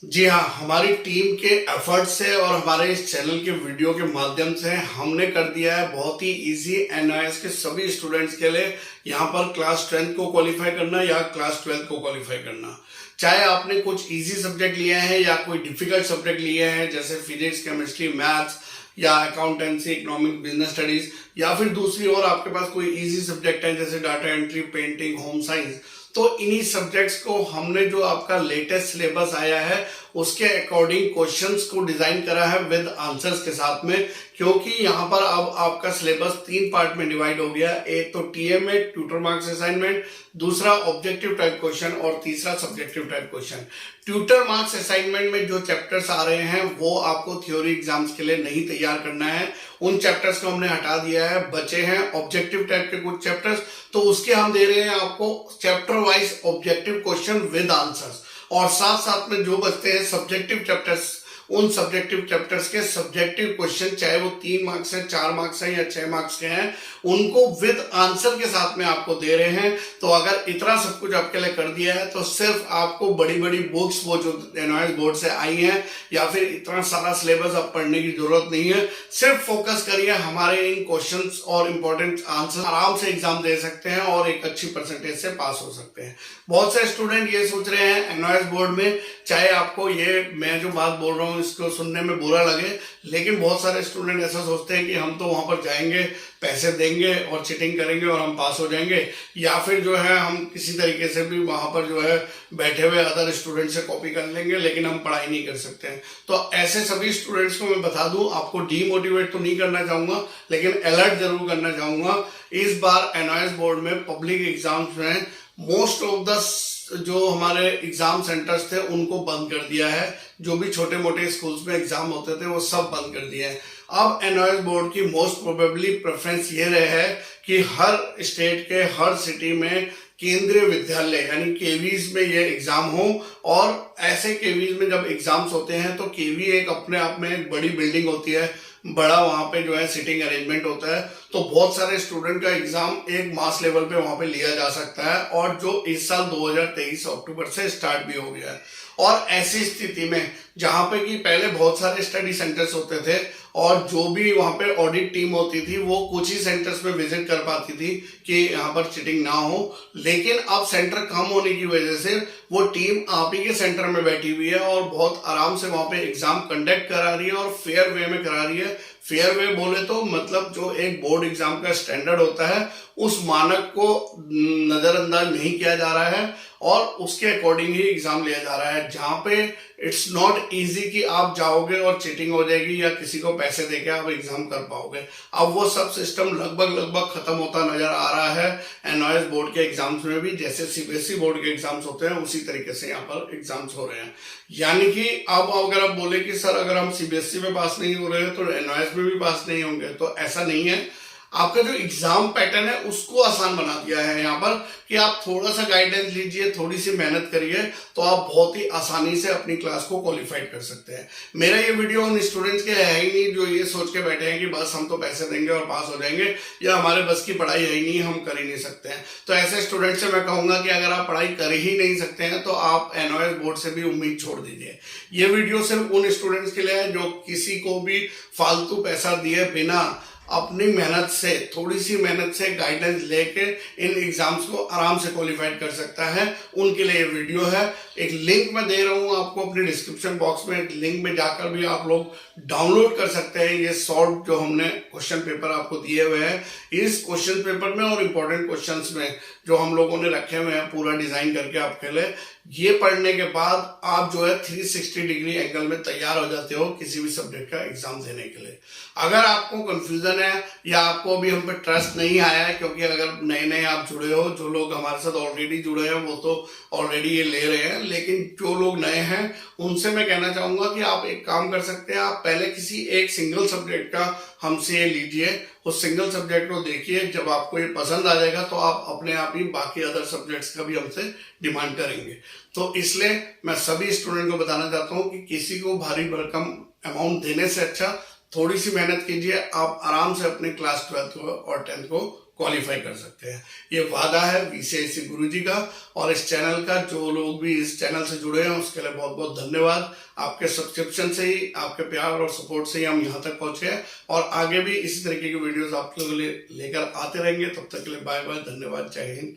जी हाँ, हमारी टीम के एफर्ट से और हमारे इस चैनल के वीडियो के माध्यम से हमने कर दिया है बहुत ही इजी एनआईएस के सभी स्टूडेंट्स के लिए। यहाँ पर क्लास 10th को क्वालिफाई करना या क्लास 12th को क्वालिफाई करना, चाहे आपने कुछ इजी सब्जेक्ट लिए हैं या कोई डिफिकल्ट सब्जेक्ट लिए हैं जैसे फिजिक्स, केमिस्ट्री, मैथ्स या अकाउंटेंसी, इकोनॉमिक, बिजनेस स्टडीज, या फिर दूसरी और आपके पास कोई इजी सब्जेक्ट है जैसे data entry, painting, home science. तो इन्हीं सब्जेक्ट्स को हमने जो आपका लेटेस्ट सिलेबस आया है उसके अकॉर्डिंग क्वेश्चंस को डिजाइन करा है विद आंसर्स के साथ में, क्योंकि यहाँ पर अब आपका सिलेबस 3 पार्ट में डिवाइड हो गया। एक तो टीएमए, ट्यूटर मार्क्स असाइनमेंट, दूसरा ऑब्जेक्टिव टाइप क्वेश्चन और तीसरा subjective type question. Tutor marks assignment में जो चैप्टर्स आ रहे हैं वो आपको थ्योरी एग्जाम्स के लिए नहीं तैयार करना है, उन चैप्टर्स को हमने हटा दिया है। बचे हैं ऑब्जेक्टिव टाइप के कुछ चैप्टर्स, तो उसके हम दे रहे हैं आपको chapter wise objective question with answers, और साथ साथ में जो बचते हैं सब्जेक्टिव चैप्टर्स, उन सब्जेक्टिव चैप्टर्स के सब्जेक्टिव क्वेश्चन, चाहे वो 3 मार्क्स है, 4 मार्क्स है या 6 मार्क्स के हैं, उनको विद आंसर के साथ में आपको दे रहे हैं। तो अगर इतना सब कुछ आपके लिए कर दिया है तो सिर्फ आपको बड़ी बड़ी बुक्स वो जो एनआईएस बोर्ड से आई हैं या फिर इतना सारा सिलेबस आप पढ़ने की जरूरत नहीं है। सिर्फ फोकस करिए हमारे इन क्वेश्चंस और इंपॉर्टेंट आंसर, आराम से एग्जाम दे सकते हैं और एक अच्छी परसेंटेज से पास हो सकते हैं। बहुत से स्टूडेंट ये सोच रहे हैं एनआईएस बोर्ड में, चाहे आपको ये मैं जो बात बोल रहा हूँ इसको सुनने में बुरा लगे, लेकिन बहुत सारे स्टूडेंट ऐसा सोचते हैं कि हम तो वहां पर जाएंगे, पैसे देंगे और चीटिंग करेंगे और हम पास हो जाएंगे, या फिर जो है हम किसी तरीके से भी वहां पर जो है बैठे हुए अदर स्टूडेंट से कॉपी कर लेंगे लेकिन हम पढ़ाई नहीं कर सकते हैं। तो ऐसे सभी स्टूडेंट्स को मैं बता दूं, आपको डीमोटिवेट तो नहीं करना चाहूंगा लेकिन अलर्ट जरूर करना चाहूंगा। इस बार एनआईएस बोर्ड में पब्लिक एग्जाम्स में मोस्ट ऑफ द जो हमारे एग्जाम सेंटर्स थे उनको बंद कर दिया है। जो भी छोटे मोटे स्कूल्स में एग्जाम होते थे वो सब बंद कर दिए हैं। अब एनआईएस बोर्ड की मोस्ट प्रोबेबली प्रेफरेंस ये रहे है कि हर स्टेट के हर सिटी में केंद्रीय विद्यालय यानी केवीज में ये एग्जाम हो, और ऐसे केवीज में जब एग्जाम्स होते हैं तो केवी एक अपने आप में एक बड़ी बिल्डिंग होती है, बड़ा वहां पे जो है सिटिंग अरेंजमेंट होता है, तो बहुत सारे स्टूडेंट का एग्जाम एक मास लेवल पे वहां पे लिया जा सकता है, और जो इस साल 2023 अक्टूबर से स्टार्ट भी हो गया है। और ऐसी स्थिति में जहां पे कि पहले बहुत सारे स्टडी सेंटर्स होते थे और जो भी वहां पे ऑडिट टीम होती थी वो कुछ ही सेंटर्स में विजिट कर पाती थी कि यहाँ पर चीटिंग ना हो, लेकिन अब सेंटर कम होने की वजह से वो टीम आप ही के सेंटर में बैठी हुई है और बहुत आराम से वहां पे एग्जाम कंडक्ट करा रही है और फेयर वे में करा रही है। फेयर वे बोले तो मतलब जो एक बोर्ड एग्जाम का स्टैंडर्ड होता है उस मानक को नजरअंदाज नहीं किया जा रहा है और उसके अकॉर्डिंग ही एग्जाम लिया जा रहा है, जहां पे इट्स नॉट इजी कि आप जाओगे और चीटिंग हो जाएगी या किसी को पैसे देके आप एग्जाम कर पाओगे। अब वो सब सिस्टम लगभग खत्म होता नजर आ रहा है एनआईएस बोर्ड के एग्जाम्स में भी। जैसे सीबीएसई बोर्ड के एग्जाम्स होते हैं उसी तरीके से यहाँ पर एग्जाम्स हो रहे हैं। यानी कि अब अगर आप बोले कि सर अगर हम सीबीएसई में पास नहीं हो रहे हैं तो एनआईएस में भी पास नहीं होंगे, तो ऐसा नहीं है। आपका जो एग्जाम पैटर्न है उसको आसान बना दिया है यहाँ पर कि आप थोड़ा सा गाइडेंस लीजिए, थोड़ी सी मेहनत करिए तो आप बहुत ही आसानी से अपनी क्लास को क्वालिफाइड कर सकते हैं। मेरा ये वीडियो उन स्टूडेंट्स के है ही नहीं जो ये सोच के बैठे हैं कि बस हम तो पैसे देंगे और पास हो जाएंगे, या हमारे बस की पढ़ाई है ही नहीं, हम कर ही नहीं सकते हैं। तो ऐसे स्टूडेंट से मैं कहूंगा कि अगर आप पढ़ाई कर ही नहीं सकते हैं तो आप एनआईएस बोर्ड से भी उम्मीद छोड़ दीजिए। ये वीडियो सिर्फ उन स्टूडेंट्स के लिए है जो किसी को भी फालतू पैसा दिए बिना अपनी मेहनत से, थोड़ी सी मेहनत से गाइडेंस लेके इन एग्जाम्स को आराम से क्वालिफाइड कर सकता है, उनके लिए ये वीडियो है। एक लिंक मैं दे रहा हूं आपको अपने डिस्क्रिप्शन बॉक्स में, लिंक में जाकर भी आप लोग डाउनलोड कर सकते हैं ये सॉल्व जो हमने क्वेश्चन पेपर आपको दिए हुए हैं। इस क्वेश्चन पेपर में और इंपॉर्टेंट क्वेश्चंस में जो हम लोगों ने रखे हुए हैं पूरा डिजाइन करके आपके लिए, ये पढ़ने के बाद आप जो है 360 डिग्री एंगल में तैयार हो जाते हो किसी भी सब्जेक्ट का एग्जाम देने के लिए। अगर आपको कंफ्यूजन है या आपको अभी हम पे ट्रस्ट नहीं आया है, क्योंकि अगर नए नए आप जुड़े हो, जो लोग हमारे साथ ऑलरेडी जुड़े हैं वो तो ऑलरेडी ये ले रहे हैं, लेकिन जो लोग नए हैं उनसे मैं कहना चाहूंगा कि आप एक काम कर सकते हैं, आप पहले किसी एक सिंगल सब्जेक्ट का हमसे ये लीजिए, उस सिंगल सब्जेक्ट को देखिए, जब आपको ये पसंद आ जाएगा तो आप अपने आप ही बाकी अदर सब्जेक्ट्स का भी हमसे डिमांड करेंगे। तो इसलिए मैं सभी स्टूडेंट को बताना चाहता हूँ कि किसी को भारी भरकम अमाउंट देने से अच्छा थोड़ी सी मेहनत कीजिए, आप आराम से अपने क्लास 12th और 10th को क्वालिफाई कर सकते हैं। ये वादा है वीसीआईसी गुरुजी का और इस चैनल का। जो लोग भी इस चैनल से जुड़े हैं उसके लिए बहुत बहुत धन्यवाद। आपके सब्सक्रिप्शन से ही, आपके प्यार और सपोर्ट से ही हम यहाँ तक पहुंचे हैं और आगे भी इसी तरीके की वीडियोस आप लोगों के लिए लेकर आते रहेंगे। तब तक के लिए बाय बाय, धन्यवाद, जय हिंद।